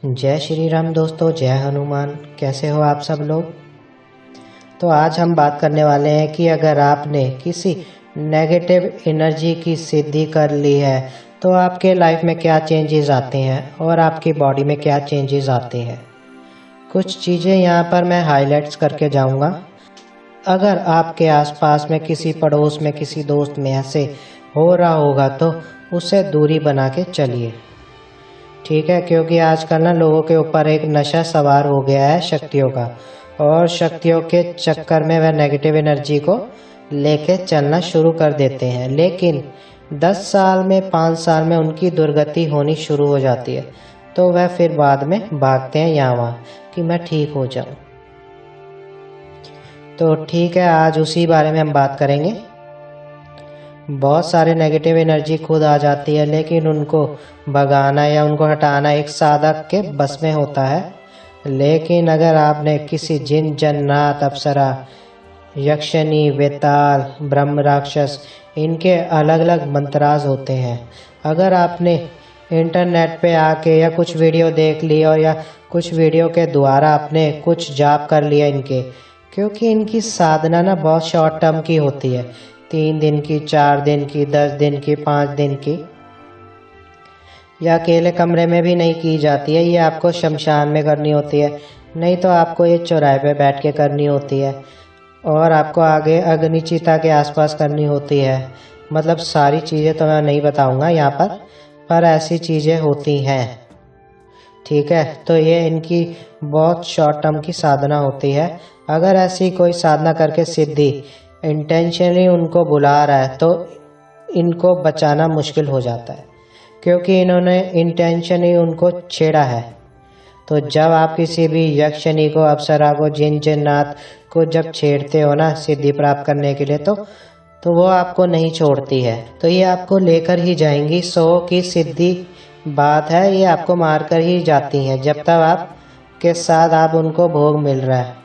जय श्री राम दोस्तों, जय हनुमान। कैसे हो आप सब लोग। तो आज हम बात करने वाले हैं कि अगर आपने किसी नेगेटिव एनर्जी की सिद्धि कर ली है तो आपके लाइफ में क्या चेंजेस आते हैं और आपकी बॉडी में क्या चेंजेस आते हैं। कुछ चीज़ें यहाँ पर मैं हाईलाइट्स करके जाऊँगा। अगर आपके आसपास में किसी पड़ोस में किसी दोस्त में ऐसे हो रहा होगा तो उससे दूरी बना के चलिए, ठीक है। क्योंकि आजकल ना लोगों के ऊपर एक नशा सवार हो गया है शक्तियों का, और शक्तियों के चक्कर में वह नेगेटिव एनर्जी को लेके चलना शुरू कर देते हैं। लेकिन 10 साल में 5 साल में उनकी दुर्गति होनी शुरू हो जाती है, तो वह फिर बाद में भागते हैं यहाँ वहाँ कि मैं ठीक हो जाऊँ। तो ठीक है, आज उसी बारे में हम बात करेंगे। बहुत सारे नेगेटिव एनर्जी खुद आ जाती है, लेकिन उनको भगाना या उनको हटाना एक साधक के बस में होता है। लेकिन अगर आपने किसी जिन जन्नात अप्सरा यक्षिणी वेताल ब्रह्म राक्षस, इनके अलग अलग मंत्रास होते हैं। अगर आपने इंटरनेट पे आके या कुछ वीडियो देख ली और या कुछ वीडियो के द्वारा आपने कुछ जाप कर लिया इनके, क्योंकि इनकी साधना ना बहुत शॉर्ट टर्म की होती है, 3 दिन की, 4 दिन की, 10 दिन की, 5 दिन की, या अकेले कमरे में भी नहीं की जाती है। ये आपको शमशान में करनी होती है, नहीं तो आपको ये चौराहे पे बैठ के करनी होती है, और आपको आगे अग्निचिता के आसपास करनी होती है। मतलब सारी चीज़ें तो मैं नहीं बताऊंगा यहाँ पर ऐसी चीज़ें होती हैं, ठीक है। तो ये इनकी बहुत शॉर्ट टर्म की साधना होती है। अगर ऐसी कोई साधना करके सिद्धि इंटेंशनली उनको बुला रहा है तो इनको बचाना मुश्किल हो जाता है, क्योंकि इन्होंने इंटेंशनली उनको छेड़ा है। तो जब आप किसी भी यक्षिणी को, अप्सरा को, जिन जिन्नात को जब छेड़ते हो ना सिद्धि प्राप्त करने के लिए, तो वो आपको नहीं छोड़ती है। तो ये आपको लेकर ही जाएंगी। 100 की सीधी बात है, ये आपको मारकर ही जाती हैं। जब तक आप के साथ आप उनको भोग मिल रहा है,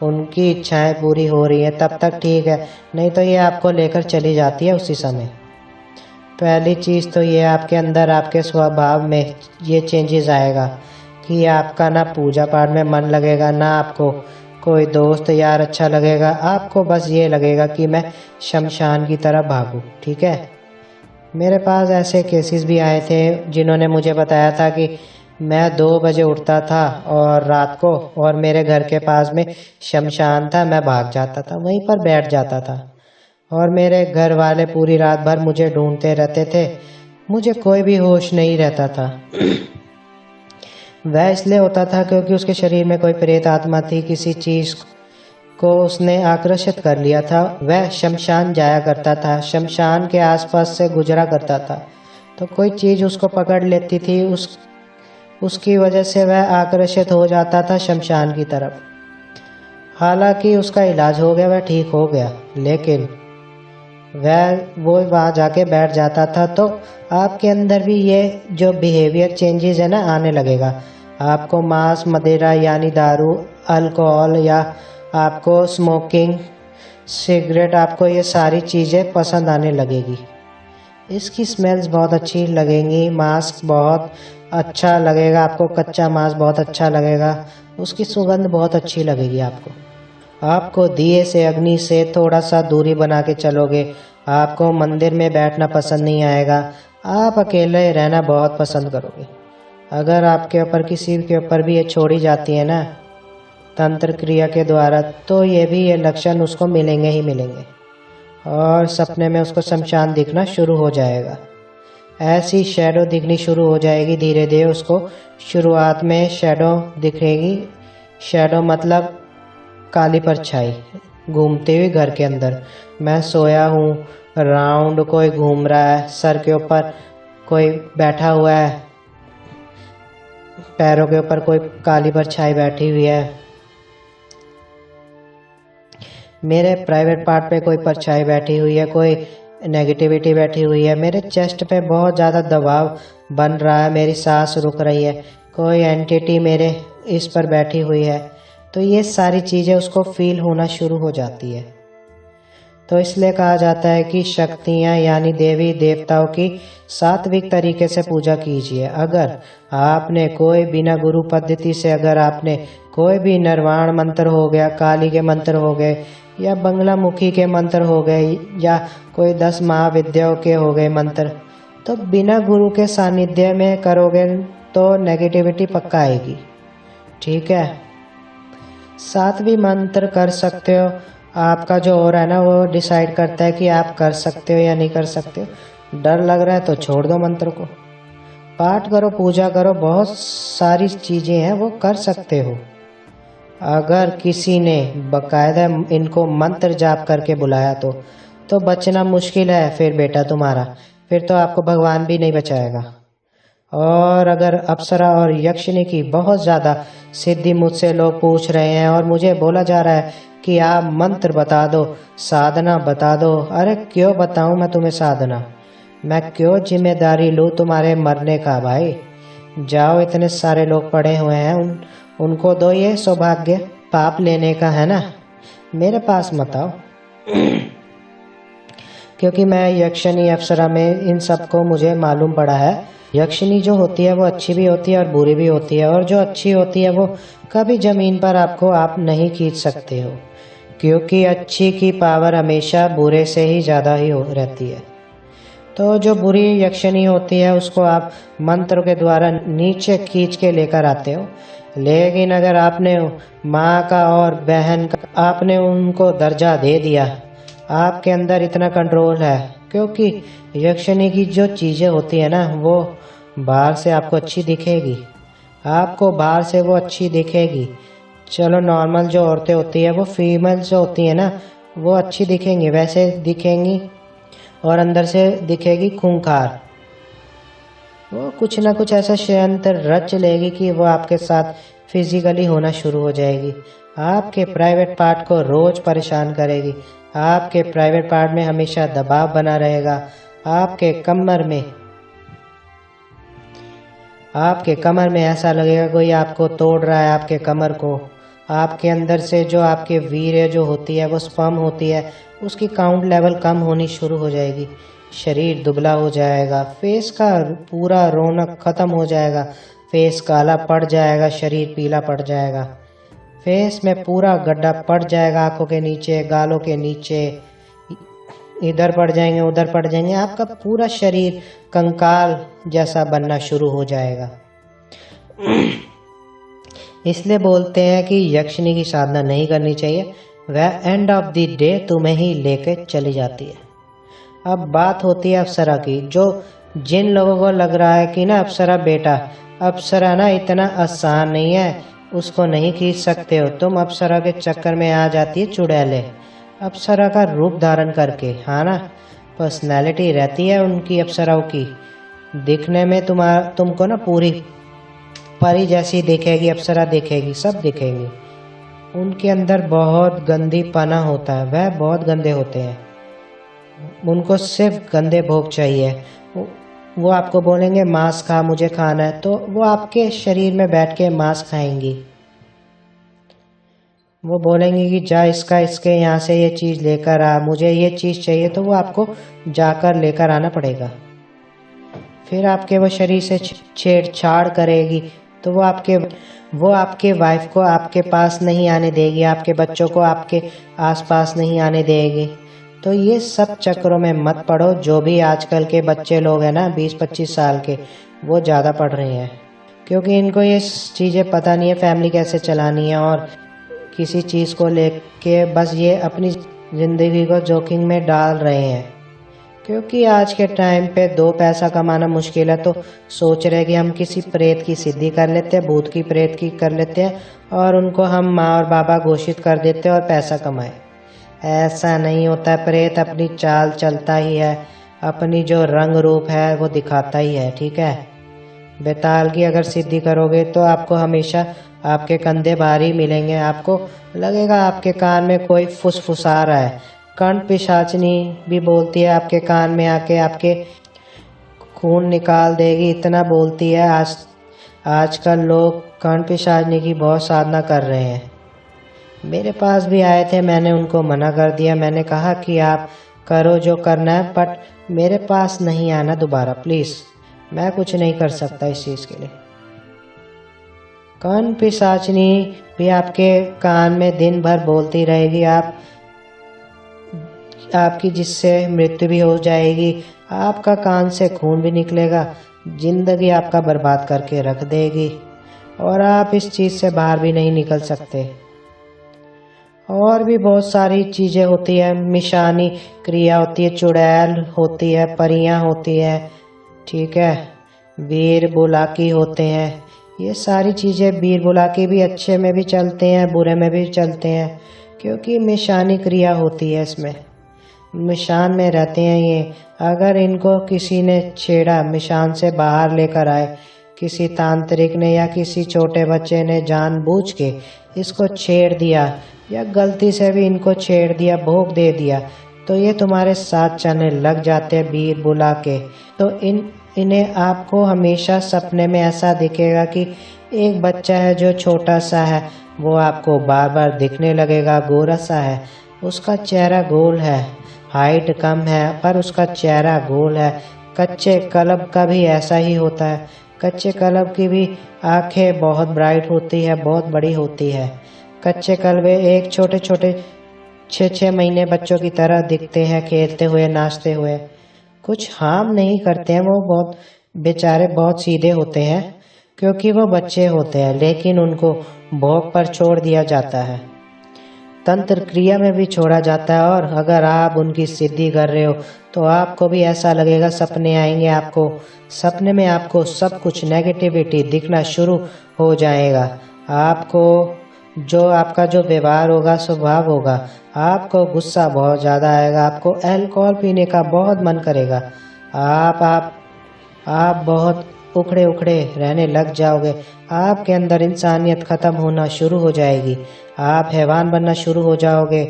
उनकी इच्छाएं पूरी हो रही हैं, तब तक ठीक है, नहीं तो ये आपको लेकर चली जाती है उसी समय। पहली चीज़ तो ये आपके अंदर, आपके स्वभाव में ये चेंजेस आएगा कि आपका ना पूजा पाठ में मन लगेगा, ना आपको कोई दोस्त यार अच्छा लगेगा। आपको बस ये लगेगा कि मैं शमशान की तरफ भागूं, ठीक है। मेरे पास ऐसे केसेस भी आए थे जिन्होंने मुझे बताया था कि मैं 2 बजे उठता था और रात को, और मेरे घर के पास में शमशान था, मैं भाग जाता था, वहीं पर बैठ जाता था, और मेरे घर वाले पूरी रात भर मुझे ढूंढते रहते थे। मुझे कोई भी होश नहीं रहता था। वह इसलिए होता था क्योंकि उसके शरीर में कोई प्रेत आत्मा थी, किसी चीज़ को उसने आकर्षित कर लिया था। वह शमशान जाया करता था, शमशान के आसपास से गुजरा करता था, तो कोई चीज़ उसको पकड़ लेती थी, उसकी वजह से वह आकर्षित हो जाता था शमशान की तरफ। हालांकि उसका इलाज हो गया, वह ठीक हो गया, लेकिन वो वहाँ जाके बैठ जाता था। तो आपके अंदर भी ये जो बिहेवियर चेंजेस है ना आने लगेगा। आपको मांस, मदिरा यानी दारू, अल्कोहल, या आपको स्मोकिंग, सिगरेट, आपको ये सारी चीज़ें पसंद आने लगेगी। इसकी स्मेल्स बहुत अच्छी लगेंगी, मांस बहुत अच्छा लगेगा आपको, कच्चा मांस बहुत अच्छा लगेगा, उसकी सुगंध बहुत अच्छी लगेगी आपको दिए से, अग्नि से थोड़ा सा दूरी बना के चलोगे। आपको मंदिर में बैठना पसंद नहीं आएगा, आप अकेले रहना बहुत पसंद करोगे। अगर आपके ऊपर किसी के ऊपर भी ये छोड़ी जाती है ना तंत्र क्रिया के द्वारा, तो ये लक्षण उसको मिलेंगे ही मिलेंगे, और सपने में उसको शमशान दिखना शुरू हो जाएगा। ऐसी शैडो दिखनी शुरू हो जाएगी धीरे धीरे उसको। शुरुआत में शैडो दिखेगी, शैडो मतलब काली परछाई घूमती हुई घर के अंदर। मैं सोया हूँ, राउंड कोई घूम रहा है, सर के ऊपर कोई बैठा हुआ है, पैरों के ऊपर कोई काली परछाई बैठी हुई है, मेरे प्राइवेट पार्ट पे कोई परछाई बैठी हुई है, कोई नेगेटिविटी बैठी हुई है, मेरे चेस्ट पे बहुत ज़्यादा दबाव बन रहा है, मेरी सांस रुक रही है, कोई एंटिटी मेरे इस पर बैठी हुई है। तो ये सारी चीज़ें उसको फील होना शुरू हो जाती है। तो इसलिए कहा जाता है कि शक्तियाँ यानी देवी देवताओं की सात्विक तरीके से पूजा कीजिए। अगर आपने कोई बिना गुरु पद्धति से अगर आपने कोई भी निर्वाण मंत्र हो गया, काली के मंत्र हो गए या बंगलामुखी के मंत्र हो गए या कोई 10 महाविद्याओं के हो गए मंत्र, तो बिना गुरु के सानिध्य में करोगे तो नेगेटिविटी पक्का आएगी। ठीक है। सातवीं मंत्र कर सकते हो, आपका जो हो रहा है ना वो डिसाइड करता है कि आप कर सकते हो या नहीं कर सकते हो। डर लग रहा है तो छोड़ दो मंत्र को, पाठ करो, पूजा करो, बहुत सारी चीज़ें हैं वो कर सकते हो। अगर किसी ने बकायदा इनको मंत्र जाप करके बुलाया तो बचना मुश्किल है फिर बेटा तुम्हारा, फिर तो आपको भगवान भी नहीं बचाएगा। और अगर अप्सरा और यक्षिणी की बहुत ज़्यादा सिद्धि मुझसे लोग पूछ रहे हैं और मुझे बोला जा रहा है कि आप मंत्र बता दो, साधना बता दो। अरे क्यों बताऊं मैं तुम्हें साधना, मैं क्यों जिम्मेदारी लूँ तुम्हारे मरने का भाई। जाओ, इतने सारे लोग पड़े हुए हैं, उनको दो ये सौभाग्य पाप लेने का, है ना, मेरे पास मत आओ। क्योंकि मैं यक्षिणी अप्सरा में इन सबको मुझे मालूम पड़ा है। यक्षिणी जो होती है वो अच्छी भी होती है और बुरी भी होती है, और जो अच्छी होती है वो कभी जमीन पर आपको आप नहीं खींच सकते हो, क्योंकि अच्छी की पावर हमेशा बुरे से ही ज़्यादा ही रहती है। तो जो बुरी यक्षिणी होती है उसको आप मंत्र के द्वारा नीचे खींच के लेकर आते हो। लेकिन अगर आपने माँ का और बहन का आपने उनको दर्जा दे दिया, आपके अंदर इतना कंट्रोल है, क्योंकि यक्षिणी की जो चीज़ें होती है ना वो बाहर से आपको अच्छी दिखेगी, आपको बाहर से वो अच्छी दिखेगी। चलो नॉर्मल जो औरतें होती है वो फीमेल जो होती है ना वो अच्छी दिखेंगी, वैसे दिखेंगी, और अंदर से दिखेगी खूंखार। वो कुछ ना कुछ ऐसा षड्यंत्र रच लेगी कि वो आपके साथ फिजिकली होना शुरू हो जाएगी, आपके प्राइवेट पार्ट को रोज परेशान करेगी, आपके प्राइवेट पार्ट में हमेशा दबाव बना रहेगा, आपके कमर में ऐसा लगेगा कोई आपको तोड़ रहा है, आपके कमर को। आपके अंदर से जो आपके वीर्य जो होती है वो स्पर्म होती है, उसकी काउंट लेवल कम होनी शुरू हो जाएगी, शरीर दुबला हो जाएगा, फेस का पूरा रौनक खत्म हो जाएगा, फेस काला पड़ जाएगा, शरीर पीला पड़ जाएगा, फेस में पूरा गड्ढा पड़ जाएगा, आंखों के नीचे, गालों के नीचे, इधर पड़ जाएंगे, उधर पड़ जाएंगे, आपका पूरा शरीर कंकाल जैसा बनना शुरू हो जाएगा। इसलिए बोलते हैं कि यक्षिणी की साधना नहीं करनी चाहिए, वह एंड ऑफ द डे तुम्हें ही लेके चली जाती है। अब बात होती है अप्सरा की। जो जिन लोगों को लग रहा है कि ना अप्सरा बेटा, अप्सरा ना इतना आसान नहीं है, उसको नहीं खींच सकते हो तुम, अप्सरा के चक्कर में आ जाती है चुड़ैले, अप्सरा का रूप धारण करके, हाँ ना, पर्सनैलिटी रहती है उनकी अप्सराओं की, दिखने में तुमको ना पूरी परी जैसी दिखेगी, अप्सरा दिखेगी, सब दिखेगी। उनके अंदर बहुत गंदी पना होता है, वह बहुत गंदे होते हैं, उनको सिर्फ गंदे भोग चाहिए। वो आपको बोलेंगे मांस खा, मुझे खाना है, तो वो आपके शरीर में बैठ के मांस खाएंगी। वो बोलेंगे कि जा इसके यहाँ से ये चीज़ लेकर आ, मुझे ये चीज़ चाहिए, तो वो आपको जाकर लेकर आना पड़ेगा। फिर आपके वो शरीर से छेड़छाड़ करेगी, तो वो आपके वाइफ को आपके पास नहीं आने देगी, आपके बच्चों को आपके आसपास नहीं आने देगी। तो ये सब चक्रों में मत पड़ो। जो भी आजकल के बच्चे लोग हैं ना 20-25 साल के, वो ज़्यादा पढ़ रहे हैं, क्योंकि इनको ये चीज़ें पता नहीं है फैमिली कैसे चलानी है, और किसी चीज़ को लेके बस ये अपनी ज़िंदगी को जोखिम में डाल रहे हैं। क्योंकि आज के टाइम पे 2 पैसा कमाना मुश्किल है, तो सोच रहे कि हम किसी प्रेत की सिद्धि कर लेते हैं, भूत की प्रेत की कर लेते हैं, और उनको हम माँ और बाबा घोषित कर देते हैं और पैसा कमाए। ऐसा नहीं होता। प्रेत अपनी चाल चलता ही है, अपनी जो रंग रूप है वो दिखाता ही है। ठीक है। बेताल की अगर सिद्धि करोगे तो आपको हमेशा आपके कंधे भारी मिलेंगे, आपको लगेगा आपके कान में कोई फुसफुसा रहा है। कंठ पिशाचनी भी बोलती है, आपके कान में आके आपके खून निकाल देगी, इतना बोलती है। आजकल लोग कंठ पिशाचनी की बहुत साधना कर रहे हैं। मेरे पास भी आए थे, मैंने उनको मना कर दिया। मैंने कहा कि आप करो जो करना है, बट मेरे पास नहीं आना दोबारा प्लीज़। मैं कुछ नहीं कर सकता इस चीज़ के लिए। कान पिशाचनी भी आपके कान में दिन भर बोलती रहेगी, आपकी जिससे मृत्यु भी हो जाएगी, आपका कान से खून भी निकलेगा, जिंदगी आपका बर्बाद करके रख देगी और आप इस चीज़ से बाहर भी नहीं निकल सकते। और भी बहुत सारी चीज़ें होती है, मिशानी क्रिया होती है, चुड़ैल होती है, परियां होती है, ठीक है, वीर बुलाकी होते हैं। ये सारी चीज़ें वीर बुलाकी भी अच्छे में भी चलते हैं, बुरे में भी चलते हैं, क्योंकि मिशानी क्रिया होती है, इसमें मिशान में रहते हैं ये। अगर इनको किसी ने छेड़ा, मिशान से बाहर लेकर आए, किसी तांत्रिक ने या किसी छोटे बच्चे ने जानबूझ के इसको छेड़ दिया या गलती से भी इनको छेड़ दिया, भोग दे दिया, तो ये तुम्हारे साथ चलने लग जाते हैं वीर बुला के। तो इन्हें आपको हमेशा सपने में ऐसा दिखेगा कि एक बच्चा है जो छोटा सा है, वो आपको बार बार दिखने लगेगा, गोरा सा है, उसका चेहरा गोल है, हाइट कम है पर उसका चेहरा गोल है। कच्चे कलब का भी ऐसा ही होता है, कच्चे कलब की भी आंखें बहुत ब्राइट होती है, बहुत बड़ी होती है। कच्चे कलबे एक छोटे छोटे 6-6 महीने बच्चों की तरह दिखते हैं, खेलते हुए, नाचते हुए, कुछ हार्म नहीं करते हैं। वो बहुत बेचारे बहुत सीधे होते हैं क्योंकि वो बच्चे होते हैं, लेकिन उनको भोग पर छोड़ दिया जाता है, तंत्र क्रिया में भी छोड़ा जाता है। और अगर आप उनकी सिद्धि कर रहे हो तो आपको भी ऐसा लगेगा, सपने आएंगे आपको, सपने में आपको सब कुछ नेगेटिविटी दिखना शुरू हो जाएगा। आपको जो आपका जो व्यवहार होगा, स्वभाव होगा, आपको गुस्सा बहुत ज़्यादा आएगा, आपको अल्कोहल पीने का बहुत मन करेगा, आप बहुत उखड़े उखड़े रहने लग जाओगे, आपके अंदर इंसानियत ख़त्म होना शुरू हो जाएगी, आप हैवान बनना शुरू हो जाओगे,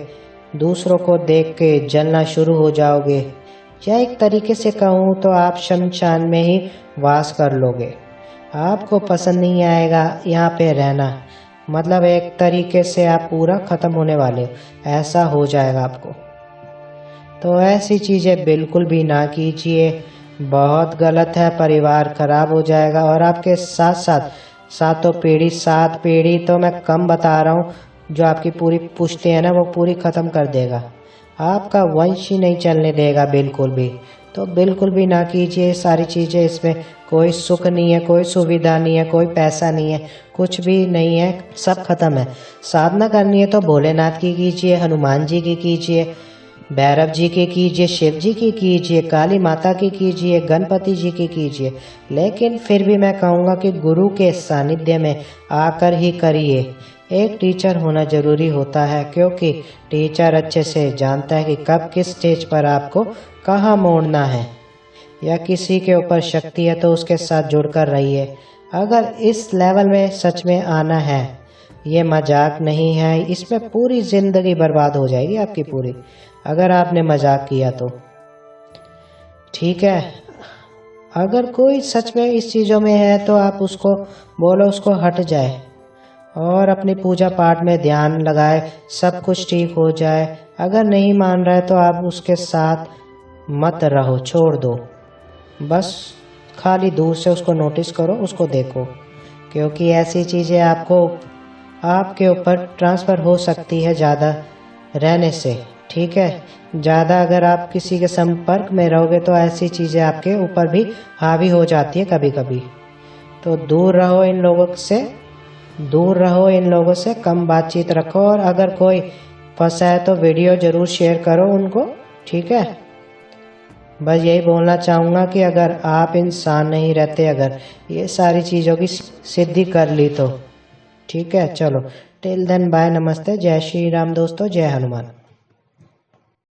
दूसरों को देख के जलना शुरू हो जाओगे, या एक तरीके से कहूँ तो आप शमशान में ही वास कर लोगे। आपको पसंद नहीं आएगा यहाँ पे रहना, मतलब एक तरीके से आप पूरा ख़त्म होने वाले हो, ऐसा हो जाएगा आपको। तो ऐसी चीज़ें बिल्कुल भी ना कीजिए, बहुत गलत है, परिवार खराब हो जाएगा। और आपके साथ साथ सातों पीढ़ी, 7 पीढ़ी तो मैं कम बता रहा हूँ, जो आपकी पूरी पुश्ते है ना, वो पूरी ख़त्म कर देगा, आपका वंश ही नहीं चलने देगा बिल्कुल भी। तो बिल्कुल भी ना कीजिए सारी चीज़ें, इसमें कोई सुख नहीं है, कोई सुविधा नहीं है, कोई पैसा नहीं है, कुछ भी नहीं है, सब खत्म है। साधना करनी है तो भोलेनाथ की कीजिए, हनुमान जी की कीजिए, भैरव जी की कीजिए, शिव जी की कीजिए, काली माता की कीजिए, गणपति जी की कीजिए, लेकिन फिर भी मैं कहूँगा कि गुरु के सानिध्य में आकर ही करिए। एक टीचर होना ज़रूरी होता है, क्योंकि टीचर अच्छे से जानता है कि कब किस स्टेज पर आपको कहाँ मोड़ना है, या किसी के ऊपर शक्ति है तो उसके साथ जुड़कर रहिए। अगर इस लेवल में सच में आना है, ये मजाक नहीं है, इसमें पूरी ज़िंदगी बर्बाद हो जाएगी आपकी पूरी, अगर आपने मजाक किया तो, ठीक है। अगर कोई सच में इस चीज़ों में है तो आप उसको बोलो, उसको हट जाए और अपनी पूजा पाठ में ध्यान लगाए, सब कुछ ठीक हो जाए। अगर नहीं मान रहा है तो आप उसके साथ मत रहो, छोड़ दो, बस खाली दूर से उसको नोटिस करो, उसको देखो, क्योंकि ऐसी चीज़ें आपके ऊपर ट्रांसफ़र हो सकती है ज़्यादा रहने से, ठीक है। ज़्यादा अगर आप किसी के संपर्क में रहोगे तो ऐसी चीज़ें आपके ऊपर भी हावी हो जाती है कभी कभी। तो दूर रहो इन लोगों से, दूर रहो इन लोगों से, कम बातचीत रखो। और अगर कोई फंसा है तो वीडियो ज़रूर शेयर करो उनको, ठीक है। बस यही बोलना चाहूँगा कि अगर आप इंसान नहीं रहते, अगर ये सारी चीज़ों की सिद्धि कर ली तो, ठीक है। चलो, टिल देन बाय, नमस्ते, जय श्री राम दोस्तों, जय हनुमान।